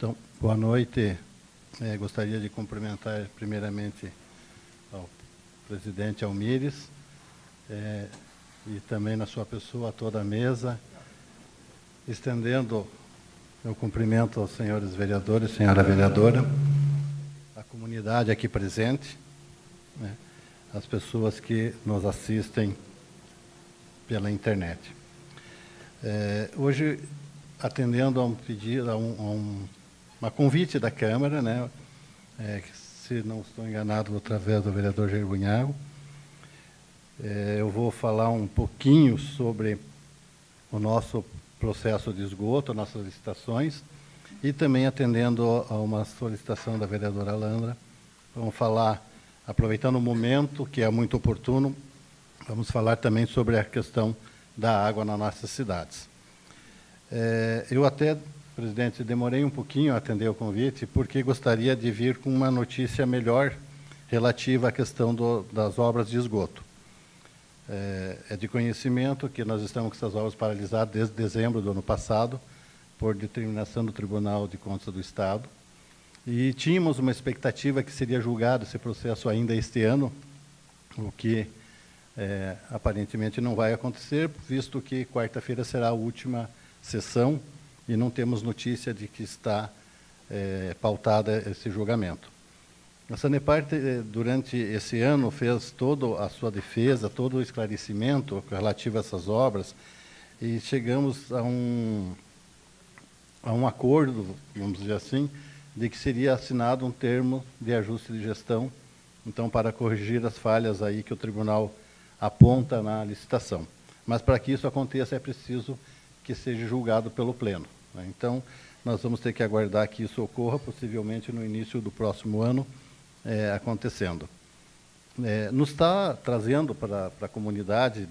Então, boa noite. Gostaria de cumprimentar primeiramente ao presidente Almires e também na sua pessoa toda a mesa, estendendo meu cumprimento aos senhores vereadores, senhora vereadora, a comunidade aqui presente, né, as pessoas que nos assistem pela internet. Hoje, atendendo a um pedido, uma convite da Câmara, né, se não estou enganado, através do vereador Jair Bunhago, eu vou falar um pouquinho sobre o nosso processo de esgoto, nossas licitações, e também atendendo a uma solicitação da vereadora Landra. Vamos falar, aproveitando o momento, que é muito oportuno, vamos falar também sobre a questão da água nas nossas cidades. Eu até, presidente, demorei um pouquinho a atender o convite, porque gostaria de vir com uma notícia melhor relativa à questão das obras de esgoto. É de conhecimento que nós estamos com essas obras paralisadas desde dezembro do ano passado, por determinação do Tribunal de Contas do Estado, e tínhamos uma expectativa que seria julgado esse processo ainda este ano, o que aparentemente não vai acontecer, visto que quarta-feira será a última sessão e não temos notícia de que está pautada esse julgamento. A Sanepar, durante esse ano, fez toda a sua defesa, todo o esclarecimento relativo a essas obras, e chegamos a um acordo, vamos dizer assim, de que seria assinado um termo de ajuste de gestão, então, para corrigir as falhas aí que o tribunal aponta na licitação. Mas, para que isso aconteça, é preciso que seja julgado pelo Pleno, né? Então, nós vamos ter que aguardar que isso ocorra, possivelmente no início do próximo ano, acontecendo. Nos está trazendo para a comunidade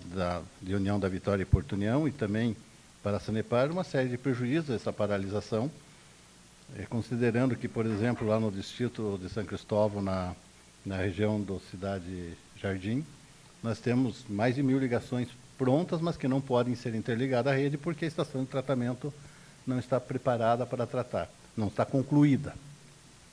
de União da Vitória e Porto União, e também para a Sanepar, uma série de prejuízos essa paralisação, considerando que, por exemplo, lá no distrito de São Cristóvão, na região da Cidade Jardim, nós temos mais de 1000 ligações prontas, mas que não podem ser interligadas à rede porque a estação de tratamento não está preparada para tratar, não está concluída.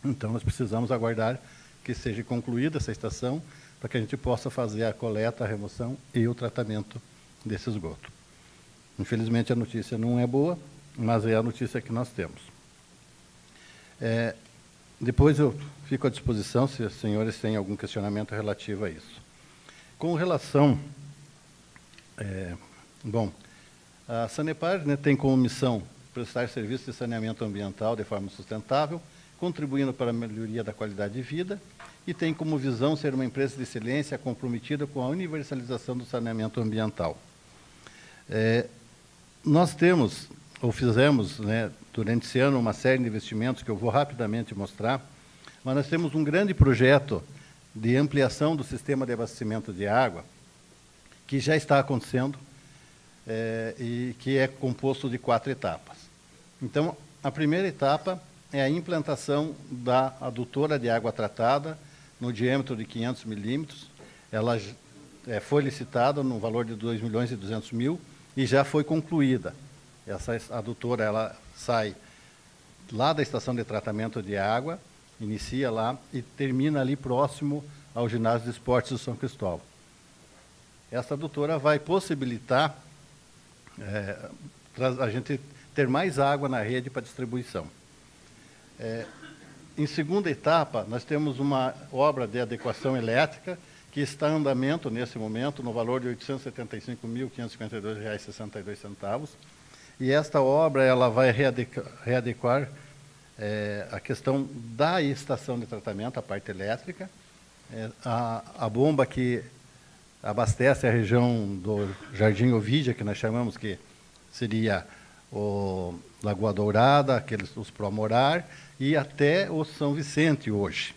Então, nós precisamos aguardar que seja concluída essa estação para que a gente possa fazer a coleta, a remoção e o tratamento desse esgoto. Infelizmente, a notícia não é boa, mas é a notícia que nós temos. Depois eu fico à disposição, se os senhores têm algum questionamento relativo a isso. Com relação... a Sanepar, né, tem como missão prestar serviços de saneamento ambiental de forma sustentável, contribuindo para a melhoria da qualidade de vida, e tem como visão ser uma empresa de excelência comprometida com a universalização do saneamento ambiental. Nós temos, ou fizemos, né, durante esse ano, uma série de investimentos que eu vou rapidamente mostrar, mas nós temos um grande projeto de ampliação do sistema de abastecimento de água, que já está acontecendo, e que é composto de 4 etapas. Então, a primeira etapa é a implantação da adutora de água tratada, no diâmetro de 500 milímetros. Ela foi licitada no valor de 2.200.000 e já foi concluída. Essa adutora ela sai lá da estação de tratamento de água, inicia lá e termina ali próximo ao ginásio de esportes do São Cristóvão. Essa adutora vai possibilitar a gente ter mais água na rede para distribuição. Em segunda etapa, nós temos uma obra de adequação elétrica que está em andamento nesse momento, no valor de R$ 875.552,62. E esta obra ela vai readequar a questão da estação de tratamento, a parte elétrica, a bomba que abastece a região do Jardim Ovídia, que nós chamamos que seria o Lagoa Dourada, os Promorar, e até o São Vicente hoje.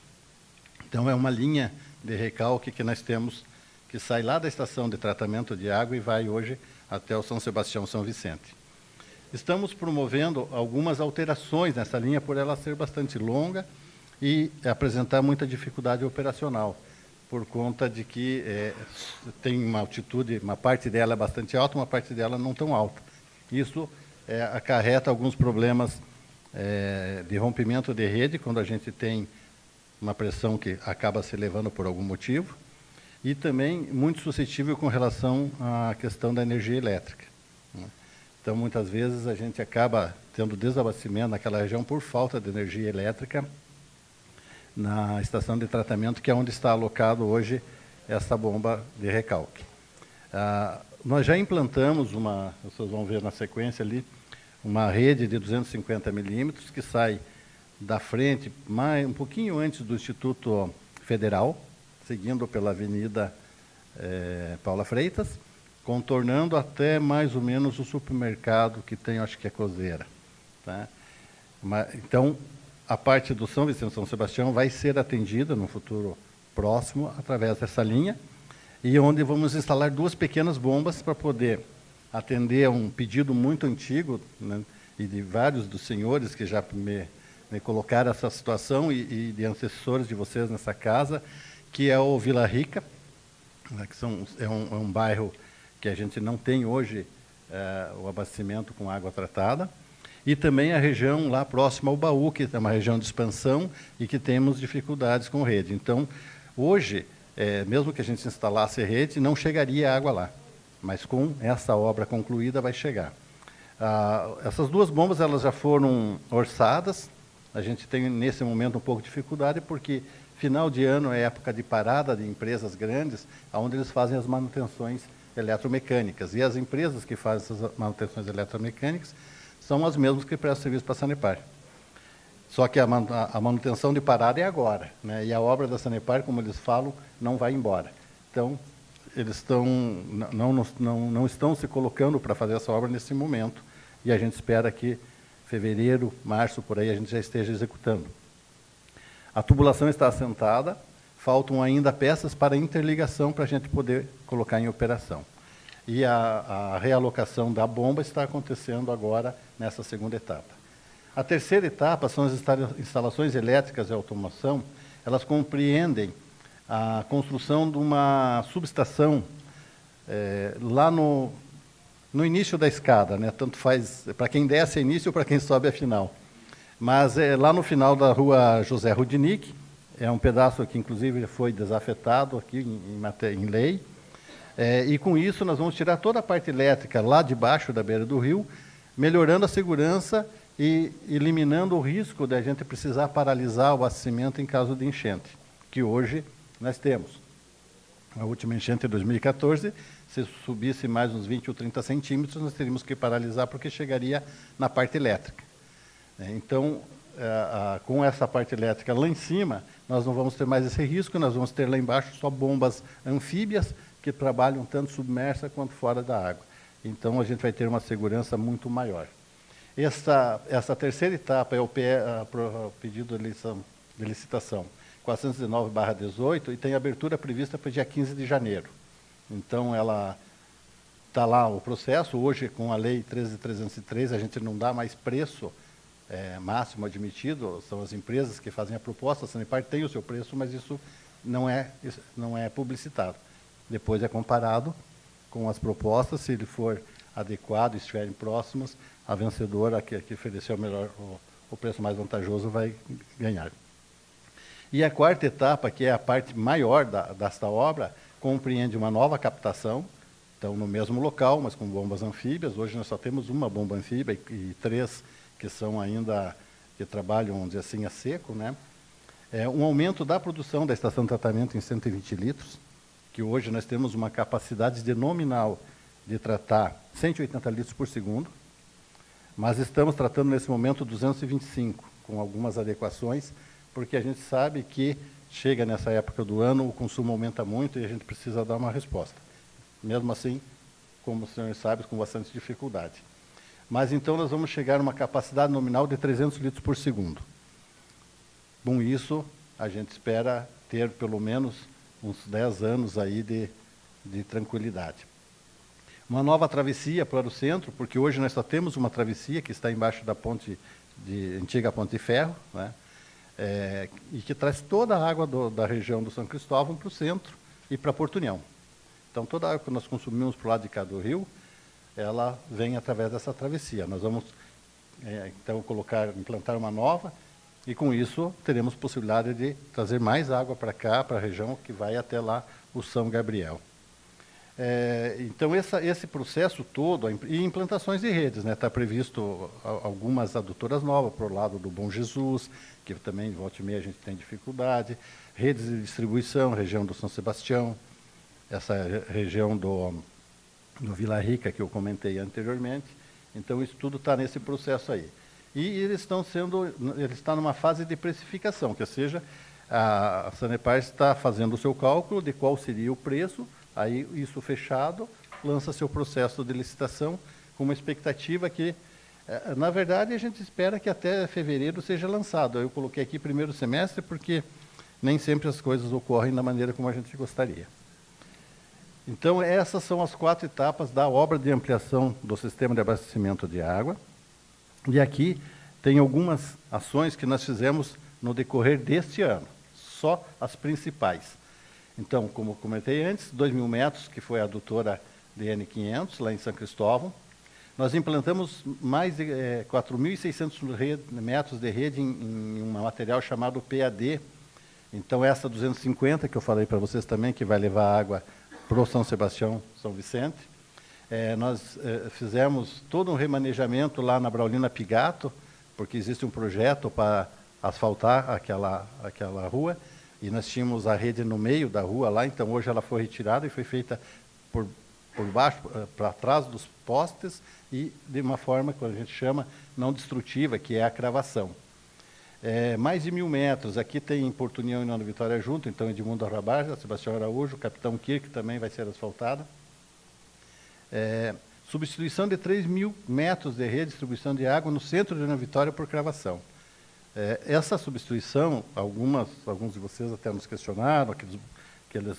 Então, é uma linha de recalque que nós temos, que sai lá da estação de tratamento de água e vai hoje até o São Sebastião, São Vicente. Estamos promovendo algumas alterações nessa linha, por ela ser bastante longa e apresentar muita dificuldade operacional, por conta de que tem uma altitude, uma parte dela é bastante alta, uma parte dela não tão alta. Isso acarreta alguns problemas de rompimento de rede, quando a gente tem uma pressão que acaba se elevando por algum motivo, e também muito suscetível com relação à questão da energia elétrica, né? Então, muitas vezes, a gente acaba tendo desabastecimento naquela região por falta de energia elétrica na estação de tratamento, que é onde está alocado hoje essa bomba de recalque. Nós já implantamos vocês vão ver na sequência ali, uma rede de 250 milímetros que sai da frente, um pouquinho antes do Instituto Federal, seguindo pela Avenida Paula Freitas, contornando até mais ou menos o supermercado que tem, acho que é Cozeira, tá? Então, a parte do São Vicente e São Sebastião vai ser atendida no futuro próximo através dessa linha, e onde vamos instalar 2 pequenas bombas para poder atender a um pedido muito antigo, né, e de vários dos senhores que já me colocaram essa situação e de antecessores de vocês nessa casa, que é o Vila Rica, né, que é um bairro que a gente não tem hoje o abastecimento com água tratada, e também a região lá próxima ao Baú, que é uma região de expansão e que temos dificuldades com rede. Então, hoje, mesmo que a gente instalasse rede, não chegaria água lá, mas com essa obra concluída vai chegar. Essas 2 bombas elas já foram orçadas, a gente tem nesse momento um pouco de dificuldade, porque final de ano é época de parada de empresas grandes, onde eles fazem as manutenções eletromecânicas. E as empresas que fazem essas manutenções eletromecânicas são as mesmas que prestam serviço para a Sanepar. Só que a manutenção de parada é agora, né? E a obra da Sanepar, como eles falam, não vai embora. Então, eles não estão se colocando para fazer essa obra nesse momento, e a gente espera que fevereiro, março, por aí, a gente já esteja executando. A tubulação está assentada, faltam ainda peças para interligação para a gente poder colocar em operação. E a realocação da bomba está acontecendo agora nessa segunda etapa. A terceira etapa são as instalações elétricas de automação. Elas compreendem a construção de uma subestação lá no início da escada, né? Tanto faz para quem desce é início ou para quem sobe é final. Mas lá no final da rua José Rudinick, é um pedaço que inclusive foi desafetado aqui em lei, e com isso nós vamos tirar toda a parte elétrica lá debaixo da beira do rio, melhorando a segurança e eliminando o risco de a gente precisar paralisar o abastecimento em caso de enchente, que hoje nós temos. A última enchente em 2014, se subisse mais uns 20 ou 30 centímetros, nós teríamos que paralisar porque chegaria na parte elétrica. Então, com essa parte elétrica lá em cima, nós não vamos ter mais esse risco, nós vamos ter lá embaixo só bombas anfíbias que trabalham tanto submersa quanto fora da água. Então, a gente vai ter uma segurança muito maior. Essa terceira etapa é o pedido de licitação 419/18 e tem abertura prevista para o dia 15 de janeiro. Então, ela está lá o processo. Hoje, com a Lei 13.303, a gente não dá mais preço máximo admitido, são as empresas que fazem a proposta, a Sanepar tem o seu preço, mas isso não é publicitado. Depois é comparado com as propostas, se ele for adequado, estiverem próximos, a vencedora, que ofereceu o preço mais vantajoso, vai ganhar. E a quarta etapa, que é a parte maior desta obra, compreende uma nova captação, então no mesmo local, mas com bombas anfíbias. Hoje nós só temos uma bomba anfíbia e 3 que são ainda, que trabalham, vamos dizer assim, a seco, né? Um aumento da produção da estação de tratamento em 120 litros, que hoje nós temos uma capacidade de nominal de tratar 180 litros por segundo, mas estamos tratando nesse momento 225, com algumas adequações, porque a gente sabe que chega nessa época do ano, o consumo aumenta muito e a gente precisa dar uma resposta. Mesmo assim, como os senhores sabem, com bastante dificuldade. Mas então nós vamos chegar a uma capacidade nominal de 300 litros por segundo. Com isso, a gente espera ter pelo menos uns 10 anos aí de tranquilidade. Uma nova travessia para o centro, porque hoje nós só temos uma travessia que está embaixo da antiga ponte de ferro, né? E que traz toda a água da região do São Cristóvão para o centro e para Porto União. Então, toda a água que nós consumimos para o lado de cá do rio, ela vem através dessa travessia. Nós vamos então implantar uma nova, e com isso teremos possibilidade de trazer mais água para cá, para a região que vai até lá o São Gabriel. Então, esse processo todo, e implantações de redes, né? Está previsto algumas adutoras novas para o lado do Bom Jesus, que também, volta e meia, a gente tem dificuldade, redes de distribuição, região do São Sebastião, essa região do Vila Rica, que eu comentei anteriormente. Então, isso tudo está nesse processo aí. E ele está numa fase de precificação, que seja, a Sanepar está fazendo o seu cálculo de qual seria o preço. Aí, isso fechado, lança seu processo de licitação com uma expectativa que, na verdade, a gente espera que até fevereiro seja lançado. Eu coloquei aqui primeiro semestre porque nem sempre as coisas ocorrem da maneira como a gente gostaria. Então, essas são as 4 etapas da obra de ampliação do sistema de abastecimento de água. E aqui tem algumas ações que nós fizemos no decorrer deste ano, só as principais. Então, como comentei antes, 2.000 metros, que foi a adutora DN500, lá em São Cristóvão. Nós implantamos mais de 4.600 metros de rede em um material chamado PAD. Então, essa 250, que eu falei para vocês também, que vai levar água para o São Sebastião, São Vicente. Nós fizemos todo um remanejamento lá na Braulina Pigato, porque existe um projeto para asfaltar aquela rua, e nós tínhamos a rede no meio da rua lá, então hoje ela foi retirada e foi feita por baixo, para trás dos postes, e de uma forma que a gente chama não destrutiva, que é a cravação. Mais de 1.000 metros, aqui tem Porto União e Nova Vitória junto, então Edmundo Arrabarja, Sebastião Araújo, Capitão Kirk também vai ser asfaltada. Substituição de 3.000 metros de rede de distribuição de água no centro de Nova Vitória por cravação. Essa substituição, alguns de vocês até nos questionaram, aquelas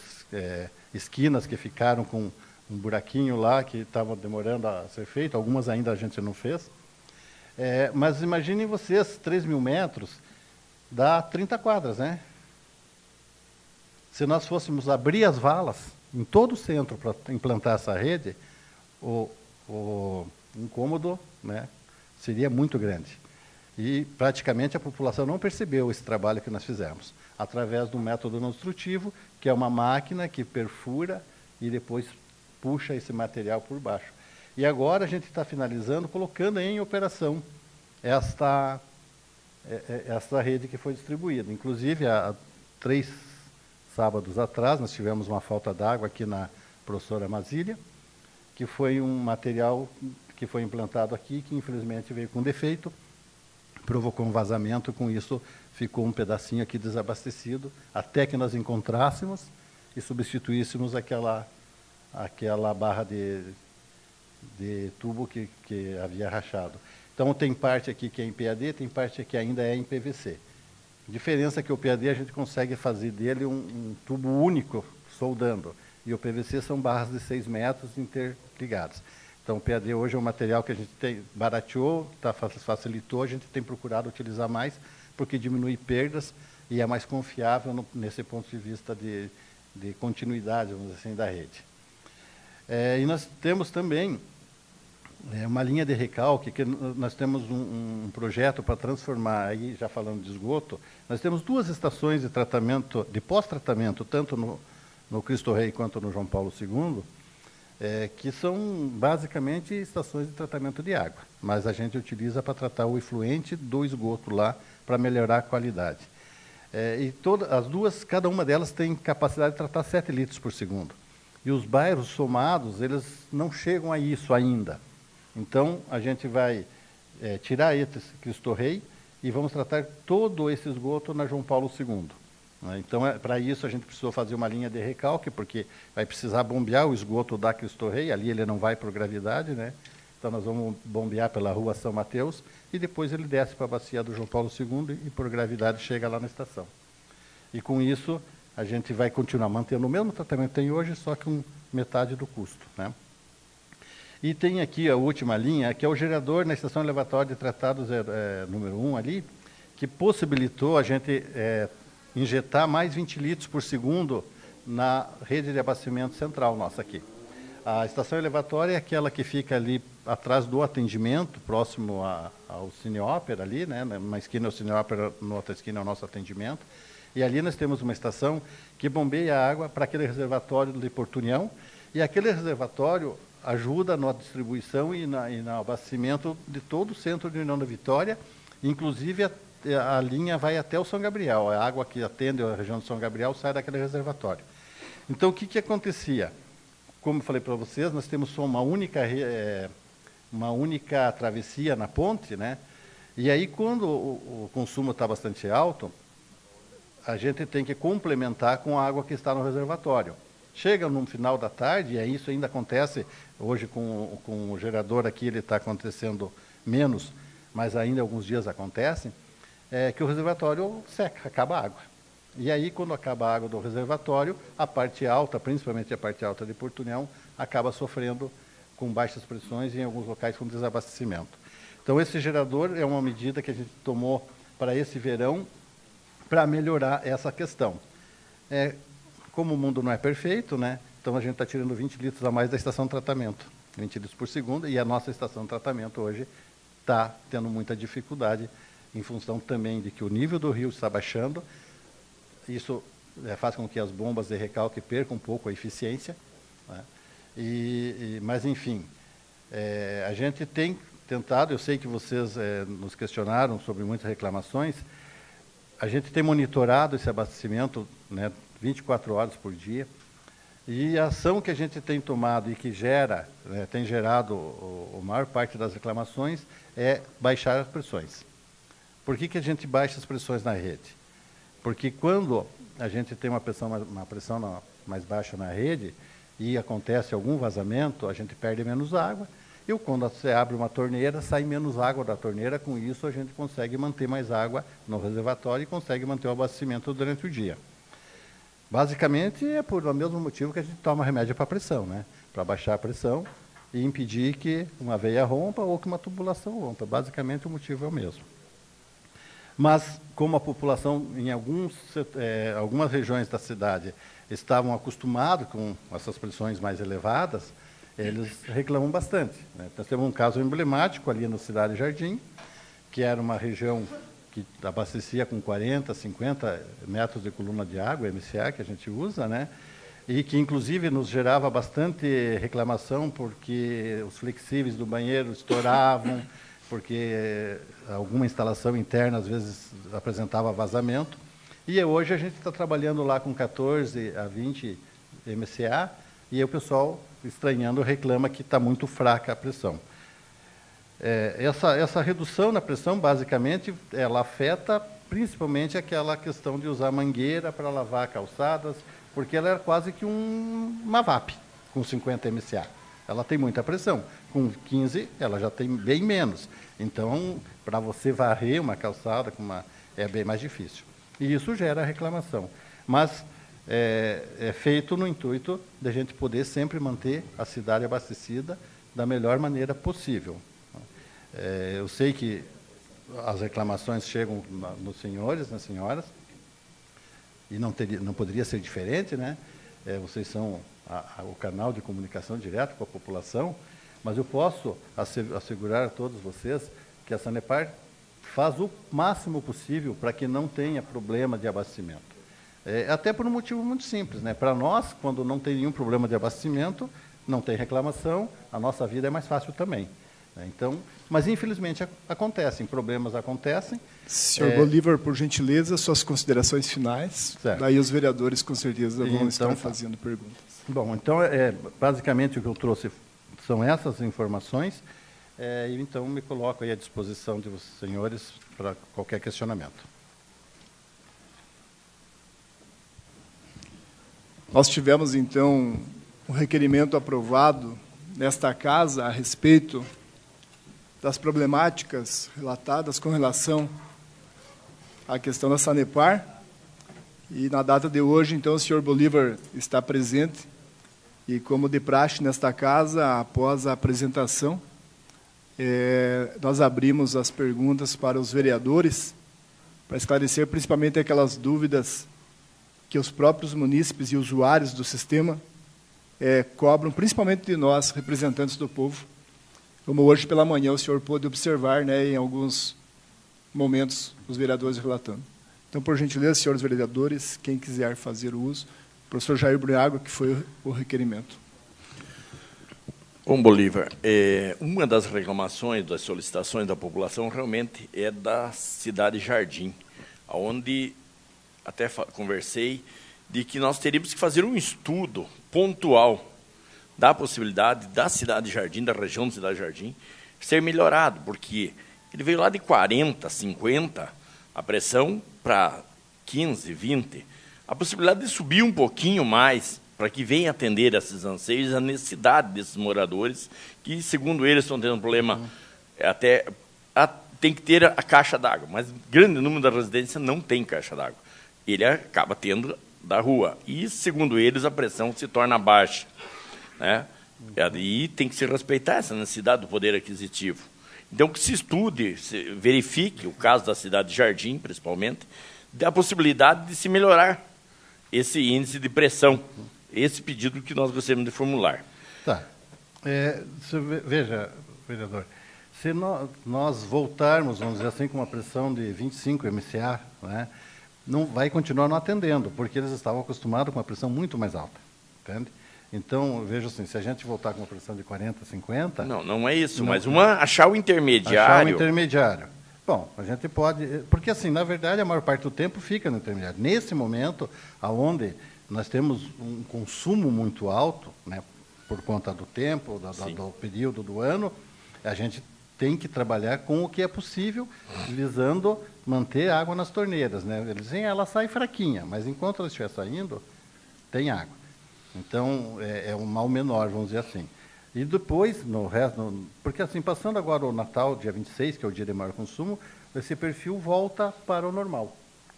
esquinas que ficaram com um buraquinho lá, que estavam demorando a ser feito, algumas ainda a gente não fez. Mas imaginem vocês, 3.000 metros, dá 30 quadras, né? Se nós fôssemos abrir as valas em todo o centro para implantar essa rede, o incômodo, né, seria muito grande. E praticamente a população não percebeu esse trabalho que nós fizemos, através do método não destrutivo, que é uma máquina que perfura e depois puxa esse material por baixo. E agora a gente está finalizando, colocando em operação esta rede que foi distribuída. Inclusive, há 3 sábados atrás, nós tivemos uma falta d'água aqui na Professora Masília, que foi um material que foi implantado aqui, que infelizmente veio com defeito, provocou um vazamento, com isso ficou um pedacinho aqui desabastecido, até que nós encontrássemos e substituíssemos aquela barra de tubo que havia rachado. Então, tem parte aqui que é em PAD, tem parte que ainda é em PVC. A diferença é que o PAD a gente consegue fazer dele um tubo único, soldando, e o PVC são barras de 6 metros interligadas. Então, o PAD hoje é um material que a gente barateou, facilitou, a gente tem procurado utilizar mais, porque diminui perdas e é mais confiável nesse ponto de vista de continuidade, vamos dizer assim, da rede. E nós temos também uma linha de recalque, que nós temos um projeto para transformar, aí já falando de esgoto, nós temos 2 estações de tratamento, de pós-tratamento, tanto no Cristo Rei quanto no João Paulo II, que são basicamente estações de tratamento de água, mas a gente utiliza para tratar o efluente do esgoto lá, para melhorar a qualidade. E as 2, cada uma delas tem capacidade de tratar 7 litros por segundo. E os bairros somados, eles não chegam a isso ainda. Então, a gente vai tirar esse Cristo Rei e vamos tratar todo esse esgoto na João Paulo II. Então, para isso, a gente precisou fazer uma linha de recalque, porque vai precisar bombear o esgoto da Cristo Rei, ali ele não vai por gravidade, né? Então, nós vamos bombear pela rua São Mateus, e depois ele desce para a bacia do João Paulo II e, por gravidade, chega lá na estação. E, com isso, a gente vai continuar mantendo o mesmo tratamento que tem hoje, só que com metade do custo, né? E tem aqui a última linha, que é o gerador na estação elevatória de tratados número 1 ali, que possibilitou a gente injetar mais 20 litros por segundo na rede de abastecimento central nossa aqui. A estação elevatória é aquela que fica ali atrás do atendimento, próximo ao Cine Ópera ali, né? Numa esquina é o Cine Ópera, na outra esquina é o nosso atendimento. E ali nós temos uma estação que bombeia a água para aquele reservatório de Porto União, e aquele reservatório ajuda na distribuição e no abastecimento de todo o centro de União da Vitória, inclusive a linha vai até o São Gabriel, a água que atende a região de São Gabriel sai daquele reservatório. Então, o que acontecia? Como eu falei para vocês, nós temos só uma única travessia na ponte, né? E aí, quando o consumo está bastante alto, a gente tem que complementar com a água que está no reservatório. Chega no final da tarde, e isso ainda acontece, hoje com o gerador aqui ele está acontecendo menos, mas ainda alguns dias acontecem, que o reservatório seca, acaba a água. E aí, quando acaba a água do reservatório, a parte alta, principalmente a parte alta de Porto União, acaba sofrendo com baixas pressões e em alguns locais com desabastecimento. Então, esse gerador é uma medida que a gente tomou para esse verão para melhorar essa questão. Como o mundo não é perfeito, né? Então a gente está tirando 20 litros a mais da estação de tratamento, 20 litros por segundo, e a nossa estação de tratamento hoje está tendo muita dificuldade, em função também de que o nível do rio está baixando. Isso faz com que as bombas de recalque percam um pouco a eficiência, né? Mas, enfim, a gente tem tentado, eu sei que vocês nos questionaram sobre muitas reclamações, a gente tem monitorado esse abastecimento, né, 24 horas por dia, e a ação que a gente tem tomado e que tem gerado a maior parte das reclamações é baixar as pressões. Por que a gente baixa as pressões na rede? Porque quando a gente tem uma pressão mais baixa na rede e acontece algum vazamento, a gente perde menos água, e quando você abre uma torneira, sai menos água da torneira, com isso a gente consegue manter mais água no reservatório e consegue manter o abastecimento durante o dia. Basicamente, é por o mesmo motivo que a gente toma remédio para a pressão, né? Para baixar a pressão e impedir que uma veia rompa ou que uma tubulação rompa. Basicamente, o motivo é o mesmo. Mas, como a população, em algumas regiões da cidade, estavam acostumados com essas pressões mais elevadas, eles reclamam bastante, né? Nós temos um caso emblemático ali no Cidade Jardim, que era uma região que abastecia com 40, 50 metros de coluna de água, MCA, que a gente usa, né? E que, inclusive, nos gerava bastante reclamação, porque os flexíveis do banheiro estouravam, porque alguma instalação interna, às vezes, apresentava vazamento. E hoje a gente está trabalhando lá com 14 a 20 MCA, e aí o pessoal, estranhando, reclama que está muito fraca a pressão. Essa redução na pressão, basicamente, ela afeta principalmente aquela questão de usar mangueira para lavar calçadas, porque ela é quase que uma VAP, com 50 MCA. Ela tem muita pressão. Com 15, ela já tem bem menos. Então, para você varrer uma calçada é bem mais difícil. E isso gera reclamação. Mas é feito no intuito de a gente poder sempre manter a cidade abastecida da melhor maneira possível. Eu sei que as reclamações chegam nos senhores, nas senhoras, e não poderia ser diferente, né? Vocês são o canal de comunicação direto com a população, mas eu posso assegurar a todos vocês que a Sanepar faz o máximo possível para que não tenha problema de abastecimento. Até por um motivo muito simples, né? Para nós, quando não tem nenhum problema de abastecimento, não tem reclamação, a nossa vida é mais fácil também. Então, mas infelizmente problemas acontecem. Senhor Bolívar, por gentileza, suas considerações finais. Certo. Daí os vereadores com certeza vão estar fazendo perguntas. Bom, então basicamente o que eu trouxe são essas informações, e então me coloco aí à disposição de vocês, senhores, para qualquer questionamento. Nós tivemos então um requerimento aprovado nesta casa a respeito das problemáticas relatadas com relação à questão da Sanepar. E na data de hoje, então, o senhor Bolívar está presente. E como de praxe nesta casa, após a apresentação, nós abrimos as perguntas para os vereadores, para esclarecer principalmente aquelas dúvidas que os próprios munícipes e usuários do sistema cobram, principalmente de nós, representantes do povo, como hoje pela manhã o senhor pôde observar, né, em alguns momentos, os vereadores relatando. Então, por gentileza, senhores vereadores, quem quiser fazer o uso, professor Jair Brunhago, que foi o requerimento. Bom, Bolívar, uma das reclamações, das solicitações da população realmente é da cidade Jardim, onde até conversei de que nós teríamos que fazer um estudo pontual da possibilidade da cidade Jardim, da região da cidade Jardim, ser melhorado, porque ele veio lá de 40, 50, a pressão para 15, 20. A possibilidade de subir um pouquinho mais para que venha atender esses anseios, a necessidade desses moradores, que, segundo eles, estão tendo um problema, tem que ter a caixa d'água, mas grande número da residência não tem caixa d'água. Ele acaba tendo da rua. E, segundo eles, a pressão se torna baixa, né? E tem que se respeitar essa necessidade do poder aquisitivo. Então, que se estude, se verifique o caso da cidade de Jardim, principalmente, da possibilidade de se melhorar esse índice de pressão, esse pedido que nós gostaríamos de formular. Tá. Veja, vereador, se nós voltarmos, vamos dizer assim, com uma pressão de 25 MCA, né, não vai continuar não atendendo, porque eles estavam acostumados com uma pressão muito mais alta, entende? Então, veja assim, se a gente voltar com uma pressão de 40, 50... Não é isso, mas achar o intermediário... Achar o intermediário. Bom, a gente pode... Porque, assim, na verdade, a maior parte do tempo fica no intermediário. Nesse momento, onde nós temos um consumo muito alto, né, por conta do tempo, do período do ano, a gente tem que trabalhar com o que é possível, visando manter água nas torneiras, né? Eles dizem, ela sai fraquinha, mas enquanto ela estiver saindo, tem água. Então, é um mal menor, vamos dizer assim. E depois, no resto, porque assim, passando agora o Natal, dia 26, que é o dia de maior consumo, esse perfil volta para o normal,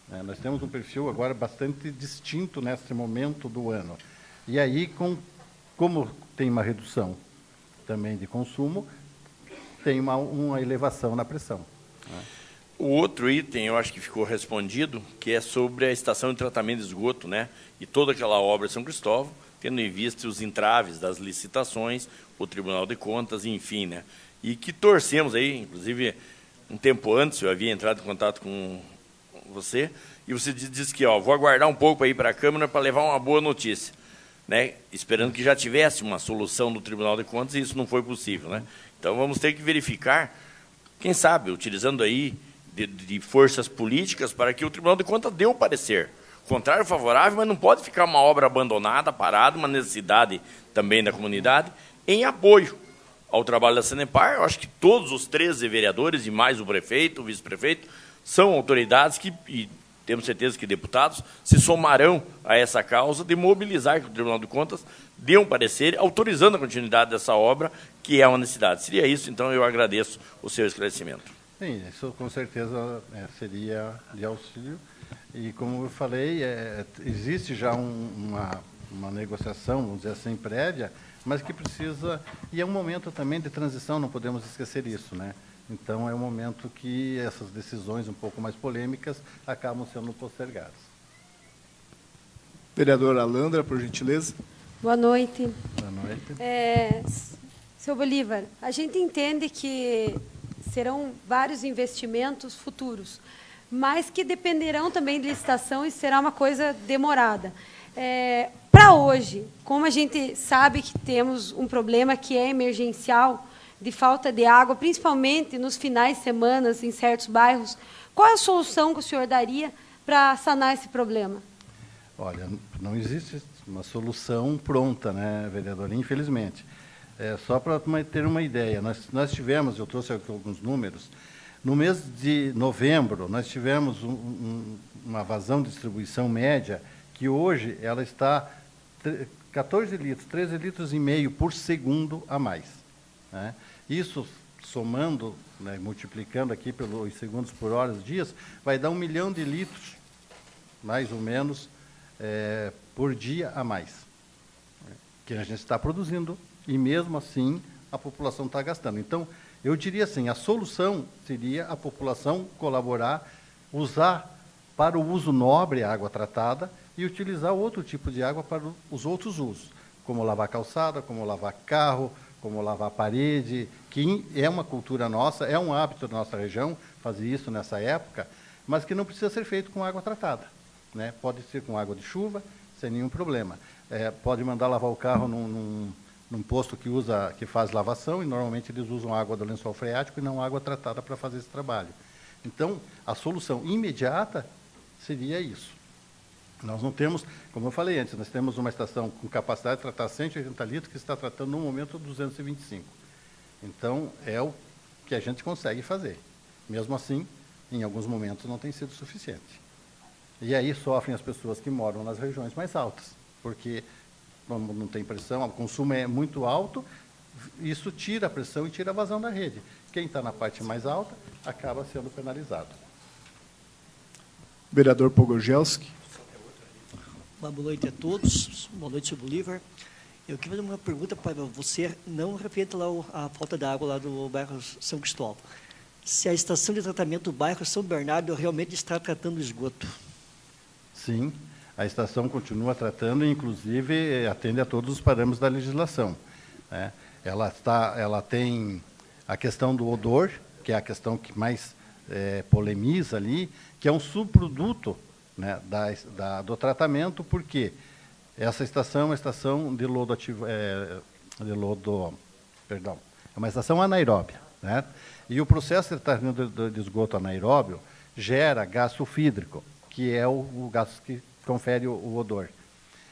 né? Nós temos um perfil agora bastante distinto nesse momento do ano. E aí, como tem uma redução também de consumo, tem uma elevação na pressão, né? O outro item, eu acho que ficou respondido, que é sobre a estação de tratamento de esgoto, né? E toda aquela obra de São Cristóvão, tendo em vista os entraves das licitações, o Tribunal de Contas, enfim, né? E que torcemos aí, inclusive, um tempo antes, eu havia entrado em contato com você, e você disse que, vou aguardar um pouco para ir para a Câmara para levar uma boa notícia, né? Esperando que já tivesse uma solução do Tribunal de Contas, e isso não foi possível, né? Então, vamos ter que verificar, quem sabe, utilizando aí de forças políticas, para que o Tribunal de Contas dê o parecer. Contrário favorável, mas não pode ficar uma obra abandonada, parada, uma necessidade também da comunidade, em apoio ao trabalho da Sanepar. Eu acho que todos os 13 vereadores, e mais o prefeito, o vice-prefeito, são autoridades que, e temos certeza que deputados, se somarão a essa causa de mobilizar que o Tribunal de Contas dê um parecer autorizando a continuidade dessa obra, que é uma necessidade. Seria isso, então eu agradeço o seu esclarecimento. Sim, isso com certeza seria de auxílio. E, como eu falei, existe já uma negociação, vamos dizer assim, prévia, mas que precisa... E é um momento também de transição, não podemos esquecer isso, né? Então, é um momento que essas decisões um pouco mais polêmicas acabam sendo postergadas. Vereadora Alandra, por gentileza. Boa noite. Boa noite. Seu Bolívar, a gente entende que serão vários investimentos futuros, mas que dependerão também de licitação e será uma coisa demorada. Para hoje, como a gente sabe que temos um problema que é emergencial, de falta de água, principalmente nos finais de semana, em certos bairros, qual é a solução que o senhor daria para sanar esse problema? Olha, não existe uma solução pronta, né, vereador, infelizmente. Só para ter uma ideia, nós tivemos, eu trouxe aqui alguns números, no mês de novembro, nós tivemos uma vazão de distribuição média, que hoje ela está 14 litros, 13 litros e meio por segundo a mais, né? Isso, somando, né, multiplicando aqui pelos segundos por horas, dias, vai dar 1 milhão de litros, mais ou menos, por dia a mais, que a gente está produzindo, e mesmo assim a população está gastando. Então, eu diria assim, a solução seria a população colaborar, usar para o uso nobre a água tratada e utilizar outro tipo de água para os outros usos, como lavar calçada, como lavar carro, como lavar parede, que é uma cultura nossa, é um hábito da nossa região fazer isso nessa época, mas que não precisa ser feito com água tratada, né? Pode ser com água de chuva, sem nenhum problema. Pode mandar lavar o carro num posto que faz lavação, e normalmente eles usam água do lençol freático e não água tratada para fazer esse trabalho. Então, a solução imediata seria isso. Nós não temos, como eu falei antes, nós temos uma estação com capacidade de tratar 180 litros, que está tratando no momento 225. Então, é o que a gente consegue fazer. Mesmo assim, em alguns momentos não tem sido suficiente. E aí sofrem as pessoas que moram nas regiões mais altas, porque como não tem pressão, o consumo é muito alto, isso tira a pressão e tira a vazão da rede. Quem está na parte mais alta acaba sendo penalizado. Vereador Pogorzelski. Boa noite a todos. Boa noite, Sr. Bolívar. Eu queria fazer uma pergunta para você, não referente lá à falta de água lá do bairro São Cristóvão. Se a estação de tratamento do bairro São Bernardo realmente está tratando esgoto? Sim, a estação continua tratando e, inclusive, atende a todos os parâmetros da legislação, né? Ela tem a questão do odor, que é a questão que mais polemiza ali, que é um subproduto, né, do tratamento, porque essa estação é uma estação de lodo ativo, é uma estação anaeróbia, né? E o processo de tratamento de esgoto anaeróbio gera gás sulfídrico, que é o gás que confere o odor.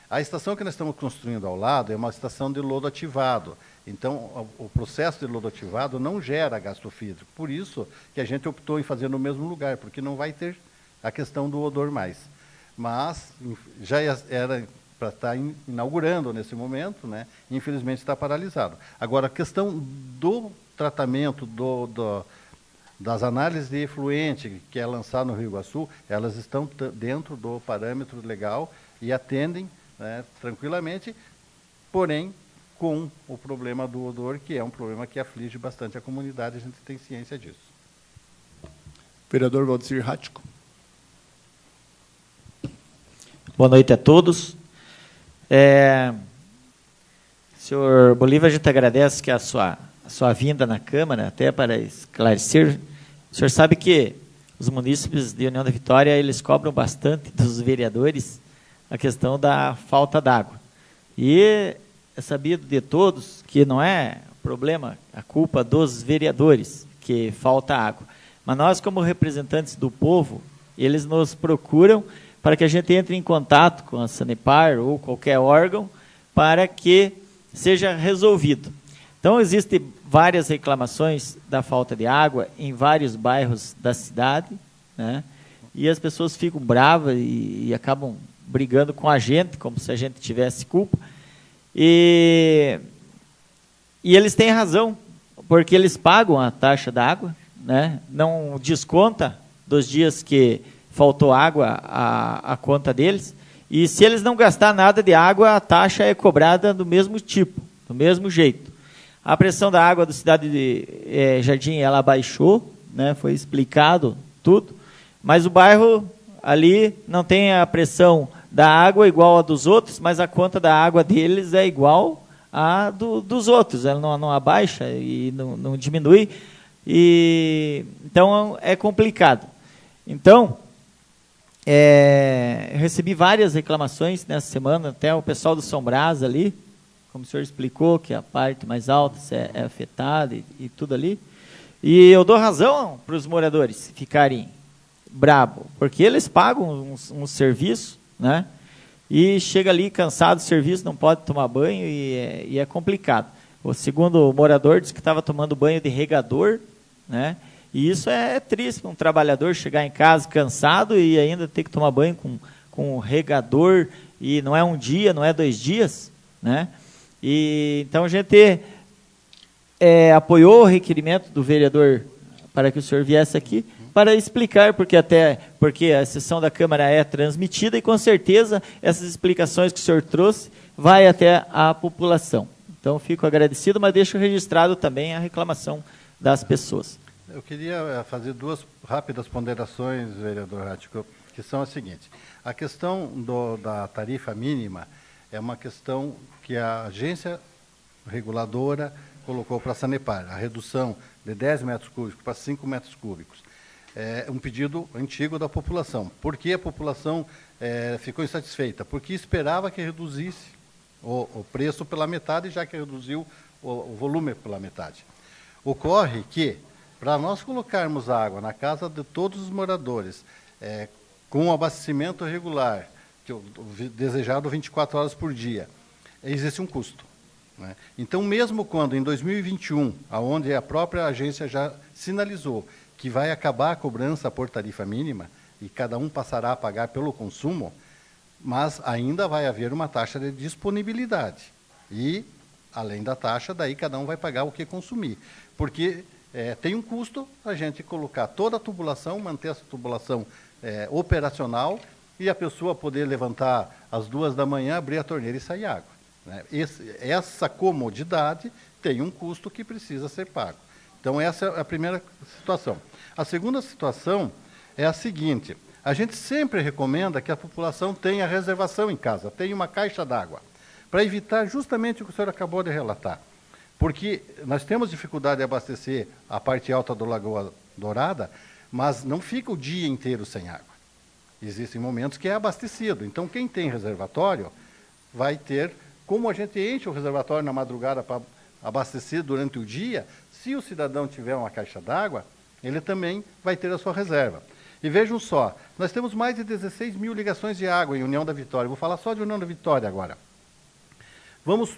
A estação que nós estamos construindo ao lado é uma estação de lodo ativado. Então, o processo de lodo ativado não gera gás sulfídrico. Por isso que a gente optou em fazer no mesmo lugar, porque não vai ter a questão do odor mais. Mas já era para estar inaugurando nesse momento, né? Infelizmente está paralisado. Agora, a questão do tratamento das análises de efluente que é lançado no Rio Iguaçu, elas estão dentro do parâmetro legal e atendem, né, tranquilamente, porém com o problema do odor, que é um problema que aflige bastante a comunidade, a gente tem ciência disso. Vereador Valdecir Rático. Boa noite a todos. Senhor Bolívar, a gente agradece que a sua vinda na Câmara, até para esclarecer. O senhor sabe que os munícipes de União da Vitória, eles cobram bastante dos vereadores a questão da falta d'água. E é sabido de todos que não é problema, a culpa dos vereadores, que falta água. Mas nós, como representantes do povo, eles nos procuram para que a gente entre em contato com a Sanepar ou qualquer órgão para que seja resolvido. Então, existem várias reclamações da falta de água em vários bairros da cidade, né? E as pessoas ficam bravas e acabam brigando com a gente, como se a gente tivesse culpa. E eles têm razão, porque eles pagam a taxa da água, né? Não desconta dos dias que faltou água a conta deles. E se eles não gastar nada de água, a taxa é cobrada do mesmo tipo, do mesmo jeito. A pressão da água da cidade de Jardim, ela baixou, né? Foi explicado tudo, mas o bairro ali não tem a pressão da água igual a dos outros, mas a conta da água deles é igual a dos outros, ela não abaixa e não diminui, então é complicado. Então, eu recebi várias reclamações nessa semana, até o pessoal do São Brás ali, como o senhor explicou, que a parte mais alta é afetada e tudo ali. E eu dou razão para os moradores ficarem bravos, porque eles pagam um serviço, né? E chega ali cansado do serviço, não pode tomar banho e é complicado. O segundo morador disse que estava tomando banho de regador, né? E isso é triste para um trabalhador chegar em casa cansado e ainda ter que tomar banho com regador, e não é um dia, não é 2 dias, né? E então a gente apoiou o requerimento do vereador para que o senhor viesse aqui para explicar, porque a sessão da Câmara é transmitida e com certeza essas explicações que o senhor trouxe vai até a população. Então fico agradecido, mas deixo registrado também a reclamação das pessoas. Eu queria fazer 2 rápidas ponderações, vereador Rático, que são as seguintes. A questão da tarifa mínima é uma questão que a agência reguladora colocou para a Sanepar, a redução de 10 metros cúbicos para 5 metros cúbicos. É um pedido antigo da população. Por que a população ficou insatisfeita? Porque esperava que reduzisse o preço pela metade, já que reduziu o volume pela metade. Ocorre que, para nós colocarmos água na casa de todos os moradores, com abastecimento regular, desejado 24 horas por dia, existe um custo. Né? Então, mesmo quando, em 2021, onde a própria agência já sinalizou que vai acabar a cobrança por tarifa mínima, e cada um passará a pagar pelo consumo, mas ainda vai haver uma taxa de disponibilidade. E, além da taxa, daí cada um vai pagar o que consumir. Porque tem um custo a gente colocar toda a tubulação, manter essa tubulação operacional, e a pessoa poder levantar às 2 da manhã, abrir a torneira e sair água. Né? Essa comodidade tem um custo que precisa ser pago. Então, essa é a primeira situação. A segunda situação é a seguinte: a gente sempre recomenda que a população tenha reservação em casa, tenha uma caixa d'água, para evitar justamente o que o senhor acabou de relatar. Porque nós temos dificuldade de abastecer a parte alta do Lagoa Dourada, mas não fica o dia inteiro sem água. Existem momentos que é abastecido. Então, quem tem reservatório vai ter, como a gente enche o reservatório na madrugada para abastecer durante o dia, se o cidadão tiver uma caixa d'água, ele também vai ter a sua reserva. E vejam só, nós temos mais de 16 mil ligações de água em União da Vitória. Vou falar só de União da Vitória agora. Vamos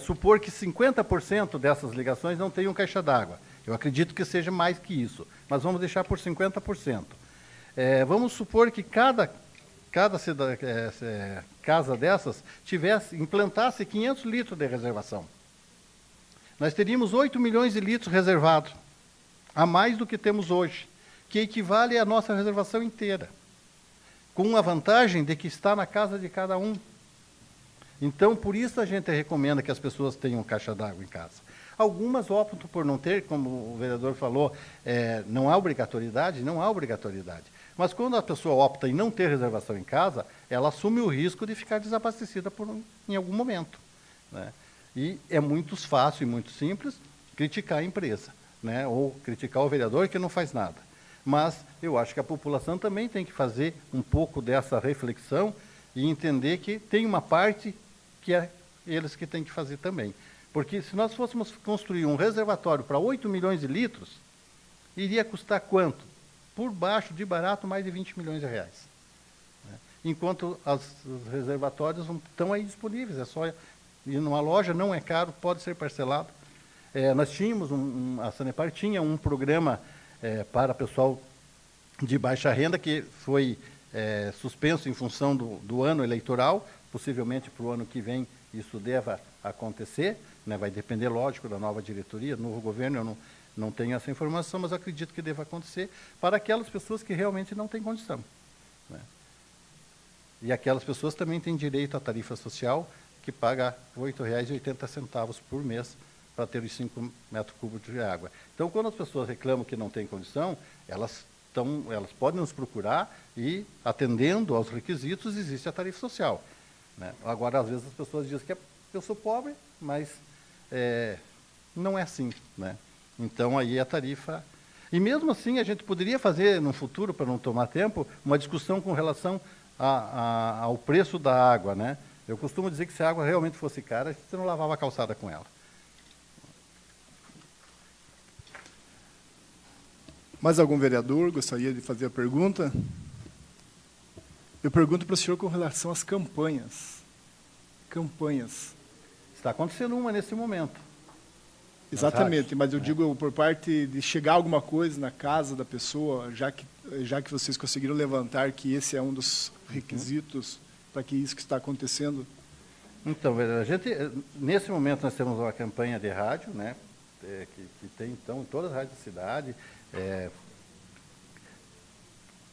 supor que 50% dessas ligações não tenham caixa d'água. Eu acredito que seja mais que isso, mas vamos deixar por 50%. Vamos supor que cada casa dessas implantasse 500 litros de reservação. Nós teríamos 8 milhões de litros reservados, a mais do que temos hoje, que equivale à nossa reservação inteira, com a vantagem de que está na casa de cada um. Então, por isso a gente recomenda que as pessoas tenham caixa d'água em casa. Algumas optam por não ter, como o vereador falou, não há obrigatoriedade, não há obrigatoriedade. Mas quando a pessoa opta em não ter reservação em casa, ela assume o risco de ficar desabastecida em algum momento. Né? E é muito fácil e muito simples criticar a empresa, né? Ou criticar o vereador que não faz nada. Mas eu acho que a população também tem que fazer um pouco dessa reflexão e entender que tem uma parte que é eles que têm que fazer também. Porque se nós fôssemos construir um reservatório para 8 milhões de litros, iria custar quanto? Por baixo, de barato, mais de 20 milhões de reais. Enquanto os reservatórios estão aí disponíveis, é só ir numa loja, não é caro, pode ser parcelado. Nós tínhamos, a Sanepar tinha um programa para pessoal de baixa renda que foi suspenso em função do ano eleitoral, possivelmente para o ano que vem isso deva acontecer, né? Vai depender, lógico, da nova diretoria, do novo governo, eu não tenho essa informação, mas acredito que deva acontecer para aquelas pessoas que realmente não têm condição. Né? E aquelas pessoas também têm direito à tarifa social, que paga R$ 8,80 por mês para ter os 5 metros cúbicos de água. Então, quando as pessoas reclamam que não têm condição, elas podem nos procurar e, atendendo aos requisitos, existe a tarifa social. Né? Agora, às vezes, as pessoas dizem que eu sou pobre, mas não é assim. Né? Então, aí a tarifa... E mesmo assim, a gente poderia fazer, no futuro, para não tomar tempo, uma discussão com relação ao preço da água. Né? Eu costumo dizer que se a água realmente fosse cara, você não lavava a calçada com ela. Mais algum vereador gostaria de fazer a pergunta? Eu pergunto para o senhor com relação às campanhas. Campanhas. Está acontecendo uma nesse momento. Exatamente, mas eu digo por parte de chegar alguma coisa na casa da pessoa, já que vocês conseguiram levantar que esse é um dos requisitos para que isso que está acontecendo. Então, nesse momento nós temos uma campanha de rádio, né, que tem então em todas as rádios da cidade,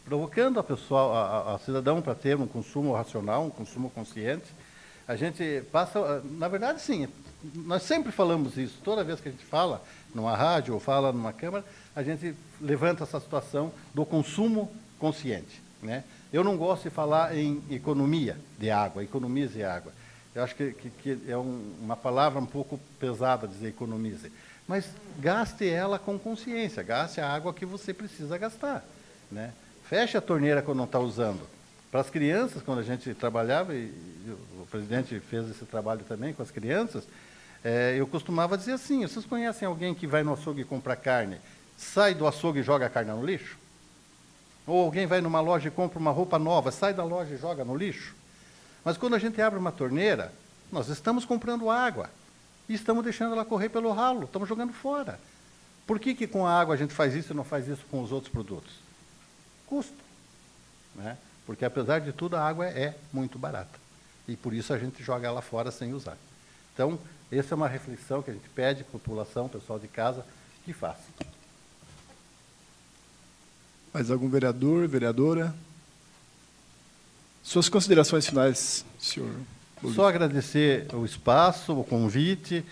provocando a cidadão para ter um consumo racional, um consumo consciente. A gente passa, na verdade, sim, nós sempre falamos isso, toda vez que a gente fala numa rádio ou fala numa câmara, a gente levanta essa situação do consumo consciente. Né? Eu não gosto de falar em economia de água, economias de água. eu acho que é uma palavra um pouco pesada dizer economize, mas gaste ela com consciência, gaste a água que você precisa gastar, né? Feche a torneira quando não está usando. Para as crianças, quando a gente trabalhava, e o presidente fez esse trabalho também com as crianças, eu costumava dizer assim, vocês conhecem alguém que vai no açougue comprar carne, sai do açougue e joga a carne no lixo? Ou alguém vai numa loja e compra uma roupa nova, sai da loja e joga no lixo? Mas quando a gente abre uma torneira, nós estamos comprando água e estamos deixando ela correr pelo ralo, estamos jogando fora. Por que com a água a gente faz isso e não faz isso com os outros produtos? Custo, né? Porque, apesar de tudo, a água é muito barata. E, por isso, a gente joga ela fora sem usar. Então, essa é uma reflexão que a gente pede à população, pessoal de casa, que faça. Mais algum vereador, vereadora? Suas considerações finais, senhor Bolívar. Só agradecer o espaço, o convite,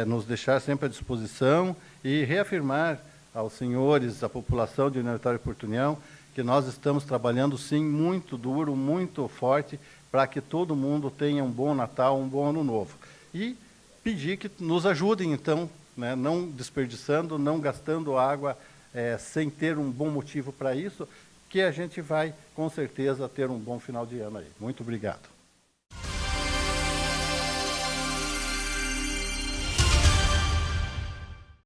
nos deixar sempre à disposição e reafirmar aos senhores, à população de União Vitória e Porto União, que nós estamos trabalhando, sim, muito duro, muito forte, para que todo mundo tenha um bom Natal, um bom Ano Novo. E pedir que nos ajudem, então, né, não desperdiçando, não gastando água sem ter um bom motivo para isso, que a gente vai, com certeza, ter um bom final de ano aí. Muito obrigado.